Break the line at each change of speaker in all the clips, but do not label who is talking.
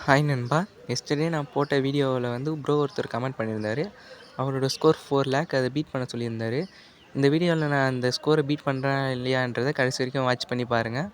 Hi நண்பா. Yesterday நான் போட்ட வீடியோவில் ப்ரோ ஒருத்தர் கமெண்ட் பண்ணியிருந்தாரு. அவரோட ஸ்கோர் 4 லேக் அதை பீட் பண்ண சொல்லியிருந்தாரு. இந்த வீடியோவில் நான் அந்த ஸ்கோரை பீட் பண்ணுறேன் இல்லையான்றதை கடைசி வரைக்கும் வாட்ச் பண்ணி பாருங்கள்.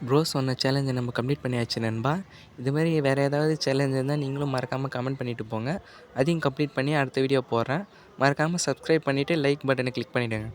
ப்ரோ சொன்ன சேலஞ்சை நம்ம கம்ப்ளீட் பண்ணியாச்சு நண்பா. இதுமாதிரி வேறு ஏதாவது சேலஞ்ச் இருந்தால் நீங்களும் மறக்காமல் கமெண்ட் பண்ணிவிட்டு போங்க. அதையும் கம்ப்ளீட் பண்ணி அடுத்த வீடியோ போடுறேன். மறக்காமல் சப்ஸ்கிரைப் பண்ணிவிட்டு லைக் பட்டனை கிளிக் பண்ணிவிடுங்க.